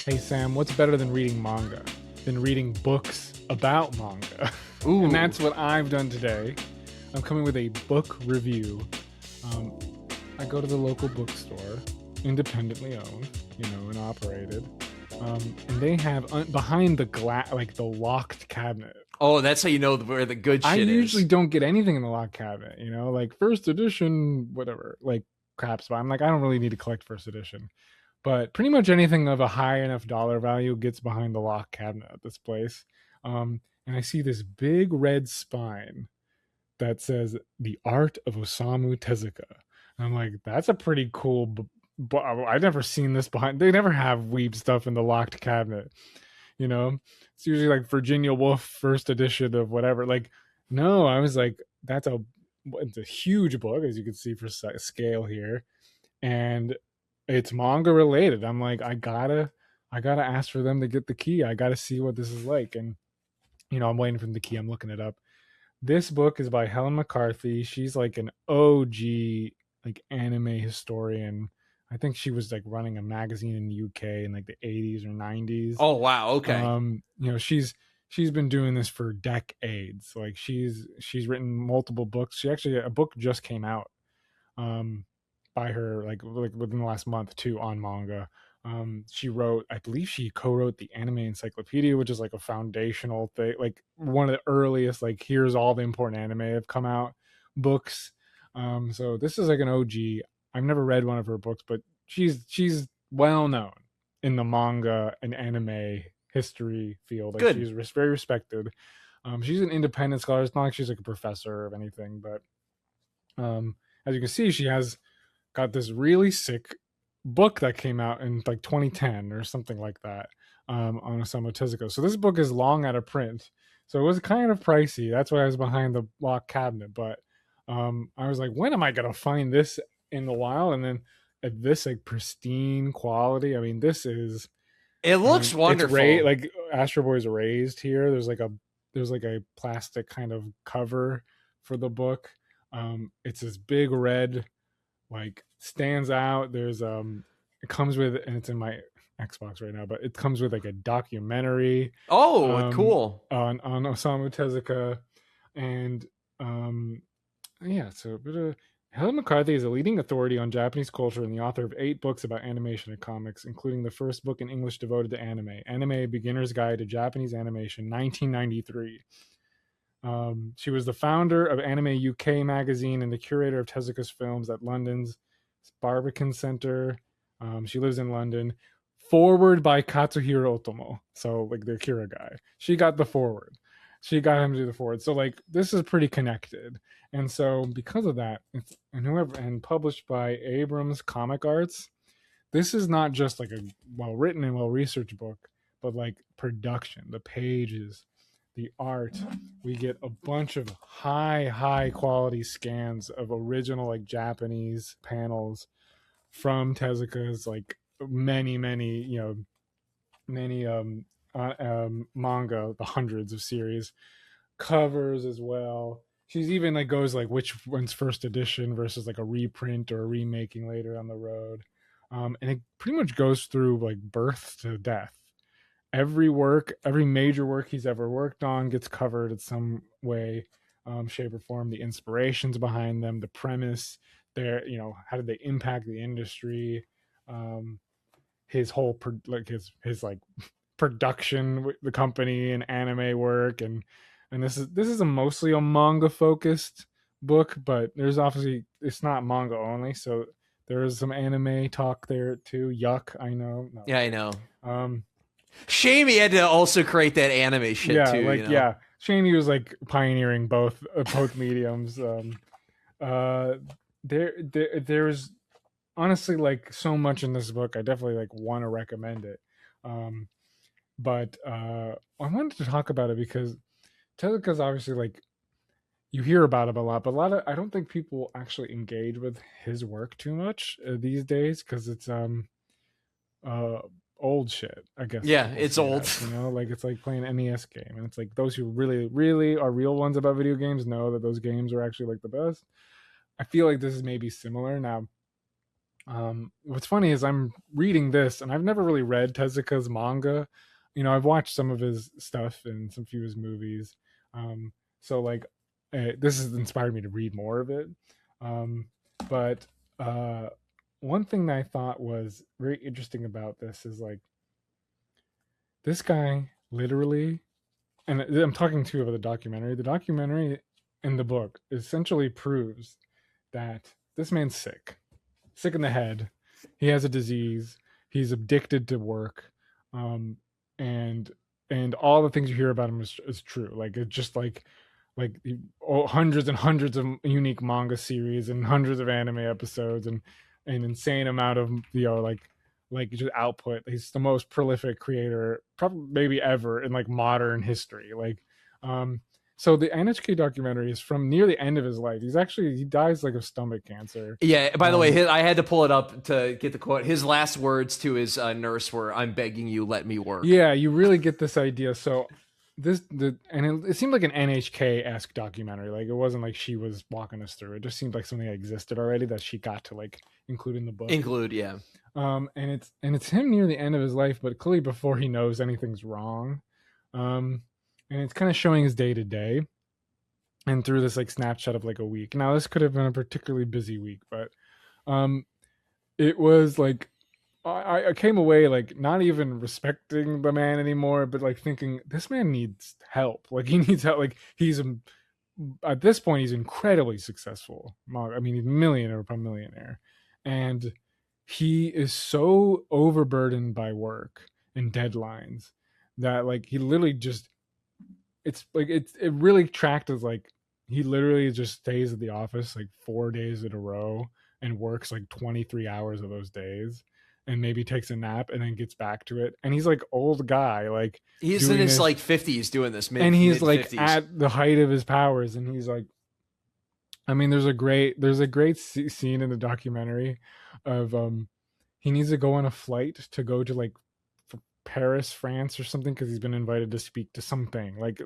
Hey Sam, what's better than reading manga? Than reading books about manga. And Ooh. that's what I've done today. I'm coming with a book review. Um, I go to the local bookstore, independently owned, and operated. And they have behind the glass, like the locked cabinet. Oh, that's how you know where the good I shit usually is. don't get anything in the locked cabinet, like first edition, whatever, like craps. But I'm like, I don't really need to collect first edition. But pretty much anything of a high enough dollar value gets behind the lock cabinet at this place. And I see this big red spine that says "The Art of Osamu Tezuka." And I'm like, that's a pretty cool. I've never seen this behind. They never have weeb stuff in the locked cabinet. You know, it's usually like Virginia Woolf first edition of whatever. Like, no, I was like, it's a huge book, as you can see for scale here, and it's manga related. I'm like, I gotta ask for them to get the key. I gotta see what this is like. And I'm waiting for the key. I'm looking it up. This book is by Helen McCarthy. She's like an OG like anime historian. I think she was like running a magazine in the UK in like the 80s or 90s. Oh, wow. Okay. She's been doing this for decades. Like she's written multiple books. She actually a book just came out um by her like within the last month too on manga. She wrote, I believe she co-wrote the Anime Encyclopedia, which is like a foundational thing, like one of the earliest like here's all the important anime have come out books. So this is like an OG. I've never read one of her books, but she's well known in the manga and anime history field. Like Good. she's very respected. She's an independent scholar. It's not like she's like a professor of anything, but as you can see, she has got this really sick book that came out in like 2010 or something like that, on Osamu Tezuka. So this book is long out of print, so it was kind of pricey. That's why I was behind the lock cabinet. But I was like, when am I gonna find this in the wild? And then at this like pristine quality. I mean, this is. It I looks mean, it's wonderful. like Astro Boy's raised here. There's like a plastic kind of cover for the book. It's this big red, like stands out. It comes with, and it's in my Xbox right now, but it comes with like a documentary Oh, um cool. on Osamu Tezuka. And yeah, so Helen McCarthy is a leading authority on Japanese culture and the author of 8 books about animation and comics, including the first book in English devoted to Anime Beginner's Guide to Japanese Animation, 1993. She was the founder of Anime UK magazine and the curator of Tezuka's films at London's Barbican Centre. She lives in London. Forward by Katsuhiro Otomo. So, like the Akira guy. She got the forward. She got him to do the forward. So, like, this is pretty connected. And so, because of that, and published by Abrams Comic Arts, this is not just like a well written and well researched book, but like production, the pages, the art. We get a bunch of high quality scans of original like Japanese panels from Tezuka's like many many manga, the hundreds of series covers as well. She's even like goes like which one's first edition versus like a reprint or a remaking later on the road. And it pretty much goes through like birth to death. Every major work he's ever worked on gets covered in some way, shape, or form. The inspirations behind them, the premise, how did they impact the industry? Um, his whole his like production with the company and anime work, and this is a mostly a manga focused book, but there's obviously it's not manga only, so there is some anime talk there too. Yuck, I know. No, I'm Yeah, I kidding. know. Um, Shame he had to also create that anime shit yeah, too, like yeah, Shaney was like pioneering both mediums. Uh, there's honestly like so much in this book. I definitely like want to recommend it. Um, but I wanted to talk about it because Tezuka's obviously like you hear about him a lot, but a lot of I don't think people actually engage with his work too much these days because it's uh old shit. I guess Yeah, people it's see it old. as, like it's like playing an NES game, and it's like those who really are real ones about video games know that those games are actually like the best. I feel like this is maybe similar now. What's funny is I'm reading this, and I've never really read Tezuka's manga. I've watched some of his stuff and some few of his movies. Um, so like, this has inspired me to read more of it. Um, but uh, one thing that I thought was very interesting about this is like this guy literally, and I'm talking too about the documentary. The documentary and the book essentially proves that this man's sick in the head. He has a disease. He's addicted to work, um, and all the things you hear about him is true. Like it's just like hundreds and hundreds of unique manga series and hundreds of anime episodes and an insane amount of like just output. He's the most prolific creator probably maybe ever in like modern history. Um, so the NHK documentary is from near the end of his life. He dies like of stomach cancer. Yeah. By the Um, way, I had to pull it up to get the quote. His last words to his nurse were, "I'm begging you, let me work." yeah, you really get this idea. So it seemed like an NHK esque documentary. Like it wasn't like she was walking us through. It just seemed like something that existed already that she got to like include in the book. Include, yeah. And it's him near the end of his life, but clearly before he knows anything's wrong. Um, and it's kind of showing his day to day, and through this like snapshot of like a week. Now this could have been a particularly busy week, but um, it was like I came away like not even respecting the man anymore, but like thinking this man needs help. Like he needs help. Like at this point he's incredibly successful. I mean, he's millionaire upon millionaire, and he is so overburdened by work and deadlines that like he literally just it really tracked as like he literally just stays at the office like 4 days in a row and works like 23 hours of those days and maybe takes a nap and then gets back to it. And he's like old guy, like He's in doing his this, like 50s doing this, and he's mid like 50s. at the height of his powers. And he's like, I mean, there's a great scene in the documentary of he needs to go on a flight to go to like Paris, France, or something because he's been invited to speak to something. Like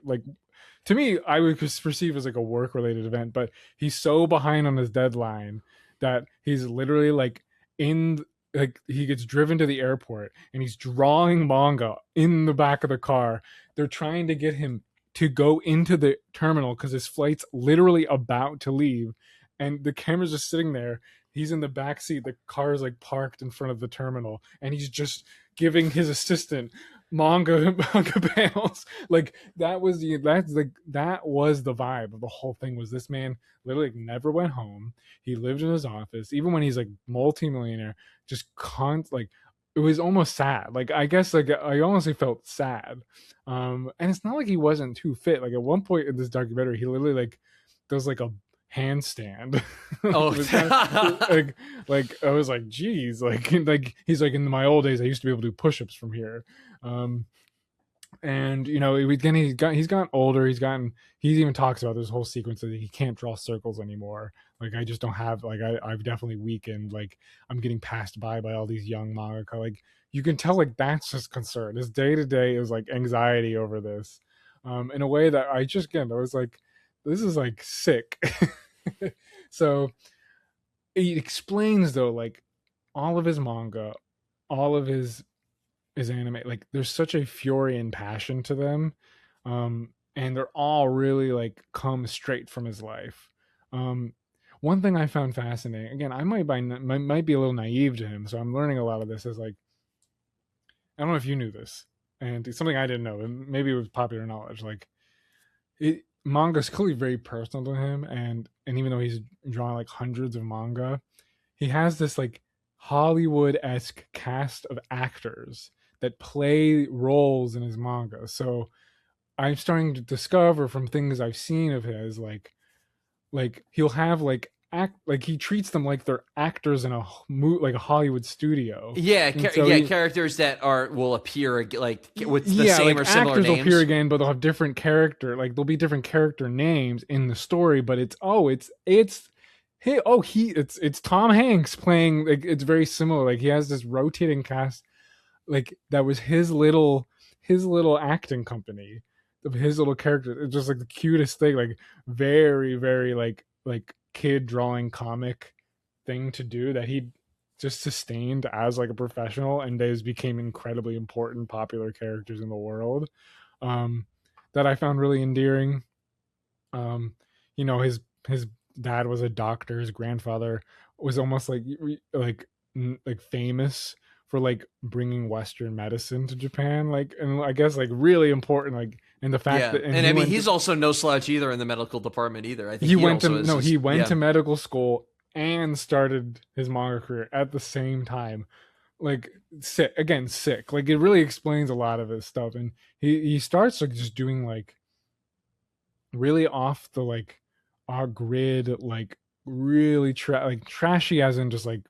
to me, I would perceive as like a work related event, but he's so behind on his deadline that he's literally like in like he gets driven to the airport and he's drawing manga in the back of the car. They're trying to get him to go into the terminal because his flight's literally about to leave, and the camera's just sitting there. He's in the back seat. The car is like parked in front of the terminal, and he's just giving his assistant manga panels. Like that was the vibe of the whole thing. Was this man literally never went home? He lived in his office, even when he's like multimillionaire. Just like it was almost sad. Like I guess like I honestly felt sad. And it's not like he wasn't too fit. Like at one point in this documentary, he literally like does like a handstand. Oh, It was kind of like I was like, geez, like he's like in my old days, I used to be able to do push-ups from here. Um, and again he's gotten older. He even talks about this whole sequence that he can't draw circles anymore. Like I just don't have like I've definitely weakened. Like I'm getting passed by all these young mangaka. Like you can tell like that's just concern. His day to day is like anxiety over this, in a way that I was like, this is like sick. So it explains though like all of his manga, all of his anime, like there's such a fury and passion to them, and they're all really like come straight from his life. um One thing I found fascinating, again, I might be a little naive to him, so I'm learning a lot of this, is like I don't know if you knew this, and it's something I didn't know, and maybe it was popular knowledge. Like manga's clearly very personal to him, and even though he's drawn like hundreds of manga, he has this like Hollywood-esque cast of actors that play roles in his manga. So I'm starting to discover from things I've seen of his, like he'll have like act like he treats them like they're actors in like a Hollywood studio. yeah, And so yeah. Characters that will appear like with the yeah, same like or similar actors will appear names. again, but they'll have different character. Like there'll be different character names in the story, but it's Tom Hanks playing. Like it's very similar. Like he has this rotating cast. Like that was his little acting company of his little character. It's just like the cutest thing. Like very very like kid drawing comic thing to do that he just sustained as like a professional, and they just became incredibly important, popular characters in the world. Um, that I found really endearing. Um, you know, his dad was a doctor. His grandfather was almost like famous for like bringing Western medicine to Japan. Like, and I guess like really important. Like, and the fact Yeah, that and and he I mean went he's to also no slouch either in the medical department either. I think he he went to also is no he just went yeah. to medical school and started his manga career at the same time. Like sick again, sick. Like it really explains a lot of his stuff, and he starts like just doing like really off the like our grid, like really like trashy as in just like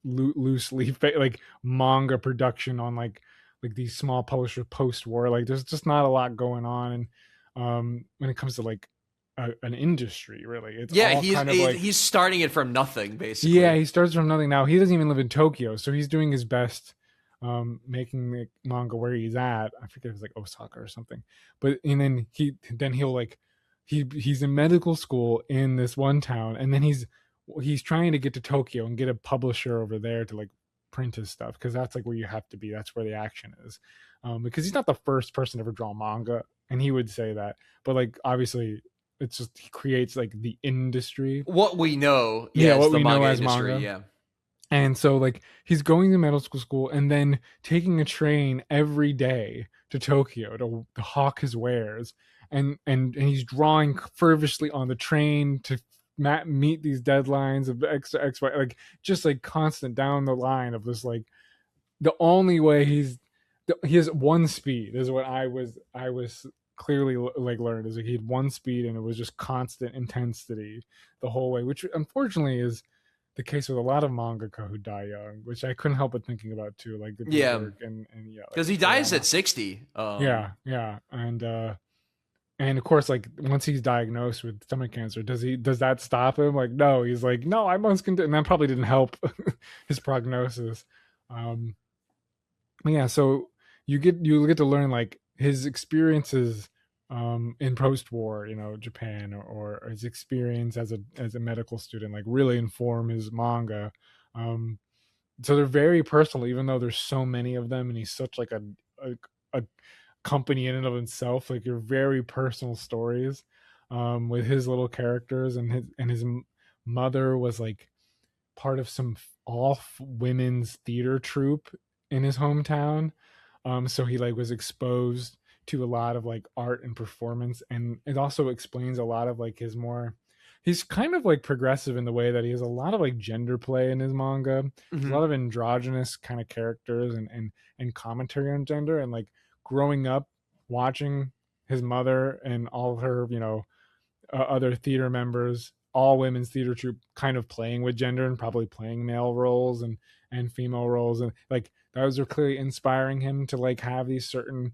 loose leaf like manga production on like these small publishers post war. Like there's just not a lot going on, and when it comes to like an industry, really, it's Yeah, all he's kind of like he's starting it from nothing yeah, basically. he starts from nothing now. He doesn't even live in Tokyo, so he's doing his best making the manga where he's at. I forget if it's like Osaka or something. But and then he'll like he's in medical school in this one town, and then he's trying to get to Tokyo and get a publisher over there to like print his stuff, because that's like where you have to be. That's where the action is. Because he's not the first person to ever draw manga, and he would say that. But like obviously it's just he creates like the industry. What we know, Yeah, yeah, is what the we know manga as industry. manga. Yeah, And so like he's going to medical school and then taking a train every day to Tokyo to hawk his wares, and he's drawing fervently on the train to meet these deadlines of X Y, like just like constant down the line of this. Like the only way he has one speed is what I was clearly like learned, is like he had one speed, and it was just constant intensity the whole way, which unfortunately is the case with a lot of mangaka who die young, which I couldn't help but thinking about too, like the yeah, Berserk and yeah, like because he dies Toriyama. at 60. Yeah, yeah, and of course, like once he's diagnosed with stomach cancer, does that stop him? Like, no, he's like, no, I must continue, and that probably didn't help his prognosis. Um, yeah, so you get to learn like his experiences in post-war, Japan, or his experience as a medical student, like really inform his manga. um so they're very personal, even though there's so many of them, and he's such like a company in and of himself. Like they're very personal stories, with his little characters, and his mother was like part of some all women's theater troupe in his hometown. So he like was exposed to a lot of like art and performance, and it also explains a lot of like his more. He's kind of like progressive in the way that he has a lot of like gender play in his manga. There's a lot Mhm. of androgynous kind of characters, and commentary on gender, and like growing up watching his mother and all of her other theater members, all women's theater troupe, kind of playing with gender and probably playing male roles and female roles, and like those are clearly inspiring him to like have these certain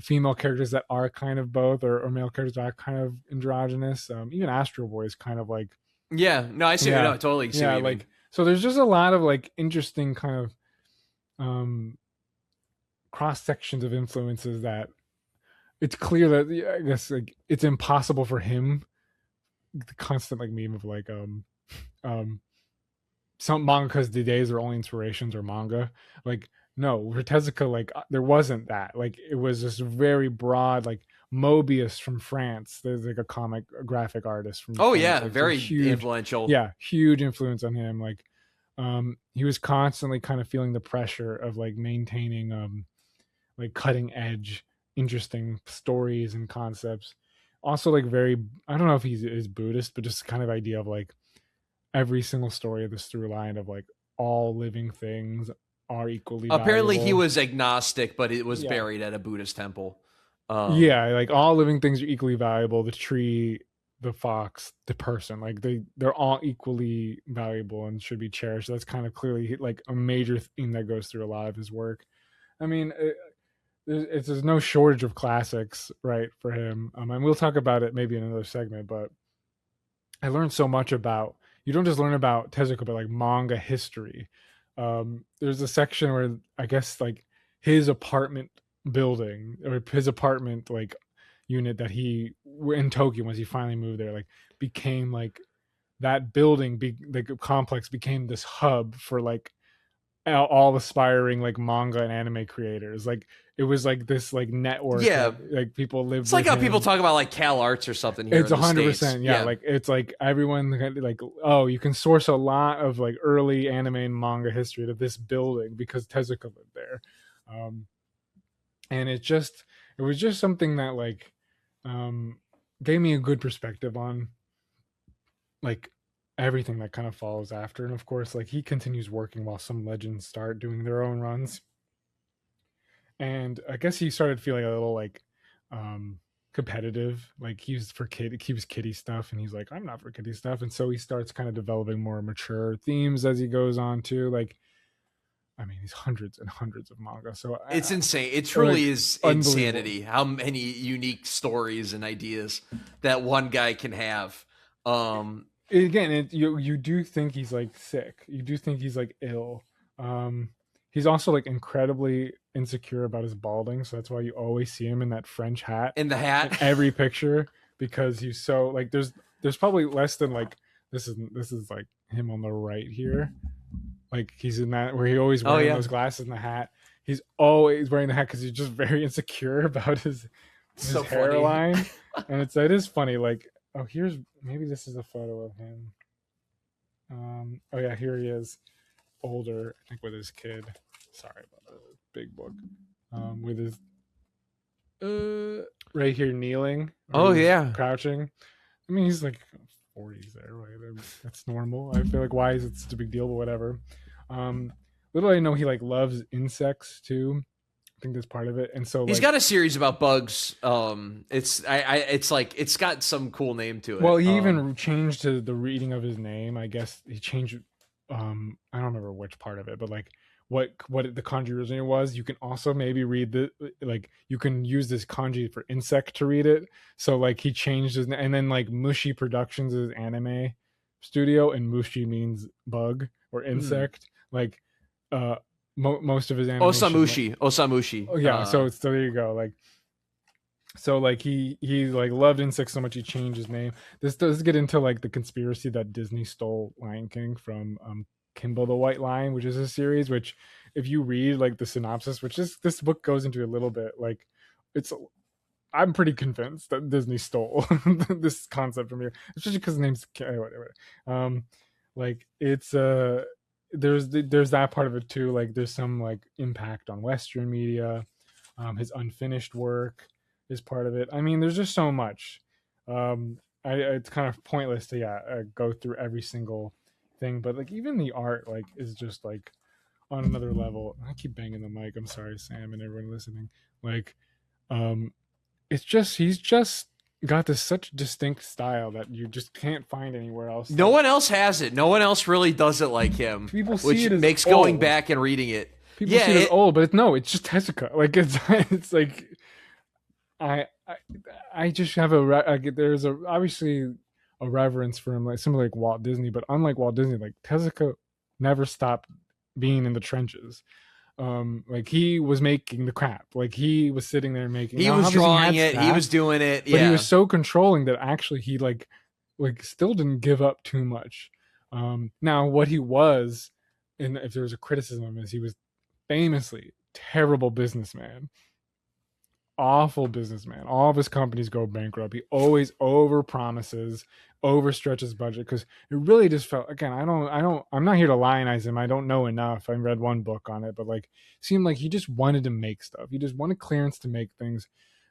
female characters that are kind of both, or male characters that are kind of androgynous. Even Astro Boy is kind of like Yeah, no, I see. No, yeah, I totally see what yeah, you mean. like so. There's just a lot of like interesting kind of um cross sections of influences that it's clear that yeah, I guess like it's impossible for him, the constant like meme of like um some mangakas days their only inspirations are manga. Like no, for Tezuka, like there wasn't that. Like it was just very broad. Like Mobius from France, there's like a graphic artist from Oh France. yeah, Like so very huge, influential. yeah, huge influence on him. Like he was constantly kind of feeling the pressure of like maintaining like cutting edge, interesting stories and concepts. Also like very, I don't know if he's is Buddhist, but just kind of idea of like every single story of this through line of like all living things are equally Apparently, he valuable. was agnostic, but it was Yeah. buried at a Buddhist temple. Yeah, like all living things are equally valuable. The tree, the fox, the person, like they're all equally valuable and should be cherished. That's kind of clearly like a major theme that goes through a lot of his work. I mean, there's no shortage of classics, right, for him. And we'll talk about it maybe in another segment, but I learned so much about, you don't just learn about Tezuka, but like manga history. There's a section where I guess like his apartment building, or his apartment like unit that he in Tokyo once he finally moved there, like became like that building, the complex, became this hub for like all aspiring like manga and anime creators. Like it was like this like network Yeah, that like people lived it's like with how people him. talk about like Cal Arts or something here It's in the States. 100%, yeah. Yeah. Like it's like everyone like, oh, you can source a lot of like early anime and manga history to this building because Tezuka lived there. Um, and it was just something that like um gave me a good perspective on like everything that kind of follows after. And of course, like he continues working while some legends start doing their own runs. And I guess he started feeling a little like competitive. Like he was kiddie stuff, and he's like, I'm not for kiddie stuff. And so he starts kind of developing more mature themes as he goes on too. Like, I mean, he's hundreds and hundreds of manga, so It's insane. It like truly is unbelievable. insanity how many unique stories and ideas that one guy can have. Um, Again, you do think he's like sick. You do think he's like ill. Um, he's also like incredibly insecure about his balding, so that's why you always see him in that French hat in the in hat. every picture because he's so like there's probably less than like this is like him on the right here. Like he's in that where he always Oh wearing yeah, those glasses and the hat. He's always wearing the hat because he's just very insecure about his so funny. hairline, and it is funny. Like, oh, here's maybe this is a photo of him. Oh yeah, here he is, older, I think, with his kid. Sorry about the big book. With his right here kneeling, or Oh he's yeah. crouching. I mean, he's like 40s there, right? That's normal. I feel like why is it such a big deal, but whatever. Um, little I know he like loves insects too. I think that's part of it. And so He's like, got a series about bugs. It's like it's got some cool name to well, it. he even changed to the reading of his name. I guess he changed. I don't remember which part of it, but like what the kanji originally was. You can also maybe read the like you can use this kanji for insect to read it. So like he changed his and then like Mushi Productions is anime studio, and Mushi means bug or Mm. insect. Like uh, most of his animation, like Osamushi. Osamushi. oh yeah. So there you go. Like so like he like loved insects so much he changed his name. This does get into like the conspiracy that Disney stole Lion King from Kimbo the White Lion, which is a series which if you read like the synopsis, which is this book goes into a little bit, like it's I'm pretty convinced that Disney stole this concept from here, especially because the name's whatever. Like it's there's that part of it too. Like there's some like impact on Western media. His unfinished work is part of it. I mean, there's just so much. It's kind of pointless to go through every single thing, but like even the art like is just like on another level. I keep banging the mic. I'm sorry, Sam, and everyone listening. Like, um, it's just he's just got this such distinct style that you just can't find anywhere else. No Like one else has it. No one else really does it like him, people see which it as makes going old. back and reading it. People Yeah, see it as it, old, but no, it's just Tezuka. Like it's it's like I I, I just have there's a obviously a reverence for him, like similar like Walt Disney, but unlike Walt Disney, like Tezuka never stopped being in the trenches. Like he was making the crap, like he was sitting there making, he now was obviously he drawing had it. He staff, was doing it. but he was Yeah. so controlling that actually he like still didn't give up too much. Now what he was, and if there was a criticism of him, is he was famously terrible businessman, awful businessman. All of his companies go bankrupt. He always over promises, overstretches budget because it really just felt, again, I'm not here to lionize him. I don't know enough. I read one book on it, but like it seemed like he just wanted to make stuff. He just wanted clearance to make things.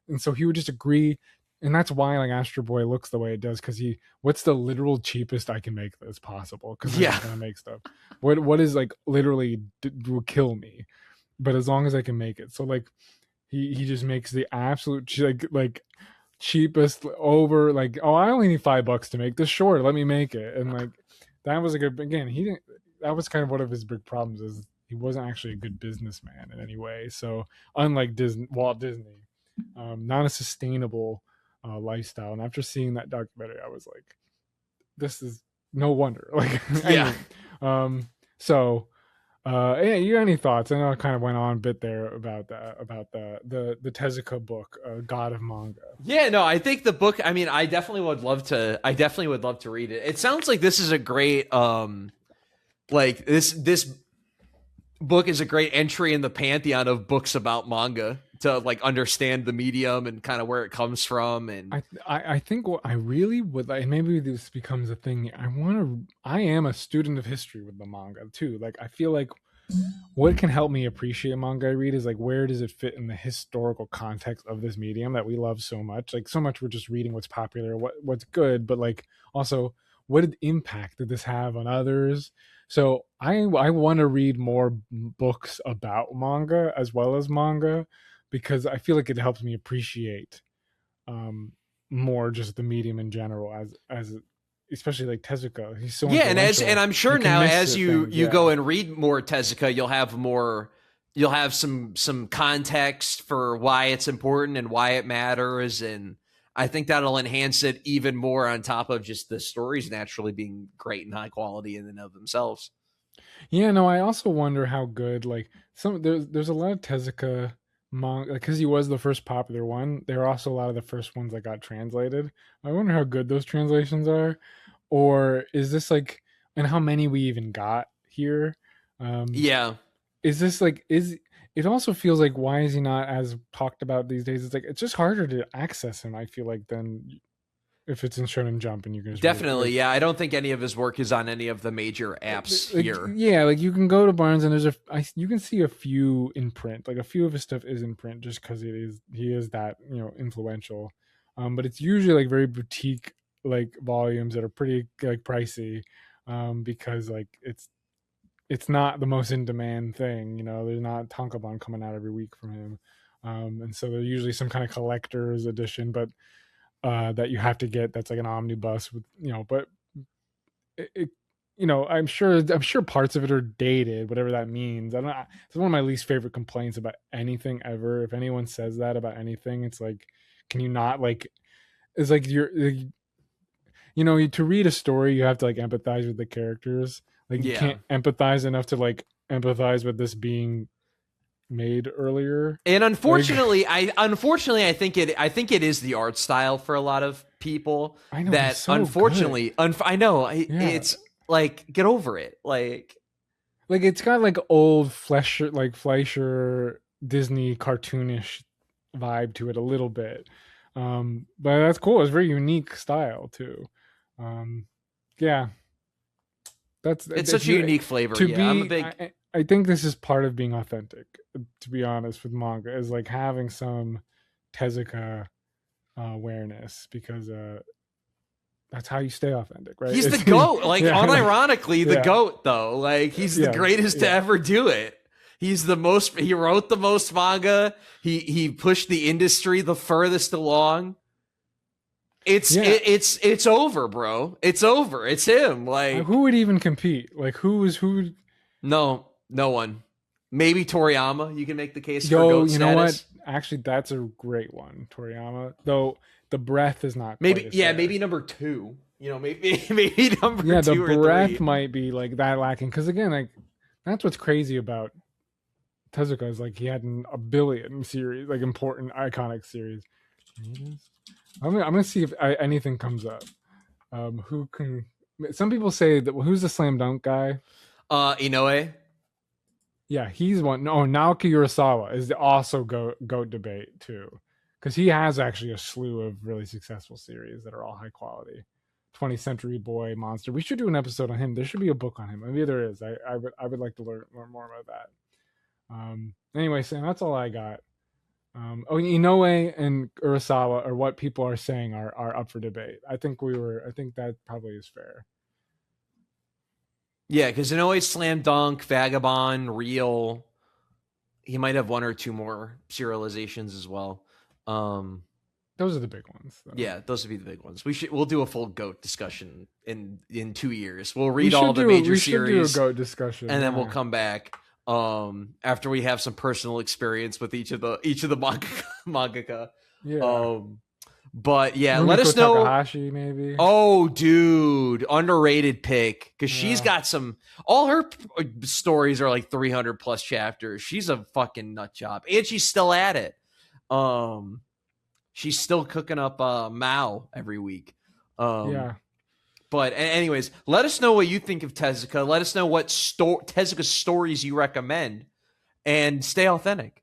And so he would just agree. And that's why like Astro Boy looks the way it does, because what's the literal cheapest I can make this possible? Because I'm Yeah. just gonna make stuff. What is like literally will kill me, but as long as I can make it. So like he just makes the absolute like cheapest over like, oh, I only need $5 to make this short, let me make it. And like that was a good, again, he didn't, that was kind of one of his big problems is he wasn't actually a good businessman in any way. So unlike Walt Disney, not a sustainable lifestyle. And after seeing that documentary, I was like, this is no wonder. Like Yeah. anyway, um so Yeah, you got any thoughts? I know I kind of went on a bit there about the Tezuka book, God of Manga. Yeah, no, I think the book. I mean, I definitely would love to. I definitely would love to read it. It sounds like this is a great, like this book is a great entry in the pantheon of books about manga to like understand the medium and kind of where it comes from. And I think what I really would like, and maybe this becomes a thing. I am a student of history with the manga too. Like I feel like what can help me appreciate manga I read is like where does it fit in the historical context of this medium that we love so much? Like so much we're just reading what's popular, what's good, but like also what impact did this have on others? So I want to read more books about manga as well as manga because I feel like it helps me appreciate um more just the medium in general as especially like Tezuka. He's so yeah, and influential. I'm sure You can now miss as it you things, you yeah. go and read more Tezuka, you'll have some context for why it's important and why it matters, and I think that'll enhance it even more on top of just the stories naturally being great and high quality in and of themselves. Yeah, no, I also wonder how good like there's a lot of Tezuka manga because he was the first popular one. There are also a lot of the first ones that got translated. I wonder how good those translations are, or is this like and how many we even got here? Um, Yeah, is this like is it also feels like why is he not as talked about these days? It's like it's just harder to access him. I feel like than if it's in Shonen Jump and you can just read it. definitely. Yeah, I don't think any of his work is on any of the major apps Like here. yeah, like you can go to Barnes and you can see a few in print. Like a few of his stuff is in print just because he is that influential. But it's usually like very boutique like volumes that are pretty like pricey, because like it's not the most in demand thing. There's not Tankobon coming out every week from him, and so there's usually some kind of collector's edition, but that you have to get that's like an omnibus with but it, I'm sure parts of it are dated, whatever that means. I don't. It's one of my least favorite complaints about anything ever. If anyone says that about anything, it's like, can you not like? It's like to read a story, you have to like empathize with the characters. Like you Yeah. can't empathize enough to like empathize with this being made earlier. And Like I think it is the art style for a lot of people I know, but it's that so good. unfortunately I know Yeah, it's like get over it. Like like it's got like old Fleischer Disney cartoonish vibe to it a little bit. But that's cool. It's very unique style too. Um, yeah, that's it's if such a you unique flavor. to Yeah, I'm a be. big I think this is part of being authentic. To be honest, with manga, is like having some Tezuka awareness because that's how you stay authentic, right? he's the It's goat. Like yeah, like unironically the yeah, goat though. Like he's the yeah, greatest to yeah, ever do it. He wrote the most manga. He pushed the industry the furthest along. yeah. It's over, bro. It's over. It's him. Like Who would even compete? Like who? no one. Maybe Toriyama. You can make the case for Yo, goat you know what? status. Actually, that's a great one, Toriyama. Though the breath is not quite Maybe as yeah. there. Maybe number two. You know, maybe maybe number Yeah, the two or breath three. might be like that lacking. Because again, like that's what's crazy about Tezuka is like he had a billion series, like important, iconic series. I'm gonna see if anything comes up. Who can? Some people say that who's the slam dunk guy? Inoue. Yeah, he's one. No, Naoki Urasawa is also goat debate too, because he has actually a slew of really successful series that are all high quality. 20th Century Boy, Monster. We should do an episode on him. There should be a book on him. Maybe there is. I would like to learn more about that. Anyway, Sam, that's all I got. Inoue and Urasawa are what people are saying are up for debate. I think that probably is fair. Yeah, because Inoue slam dunk, vagabond, real. He might have one or two more serializations as well. Um, Those are the big ones, though. yeah, those would be the big ones. We'll do a full goat discussion in 2 years. We'll read all the major We should do a series goat discussion. and then we'll Yeah. come back after we have some personal experience with each of the mangaka. Yeah. Um But yeah, let Rumiko us know. Takahashi, maybe. Oh, dude, underrated pick because she's Yeah, got some. All her stories are like 300 plus chapters. She's a fucking nut job, and she's still at it. Um, she's still cooking up Mao every week. Um, yeah. but anyways, let us know what you think of Tezuka. Let us know what Tezuka stories you recommend, and stay authentic.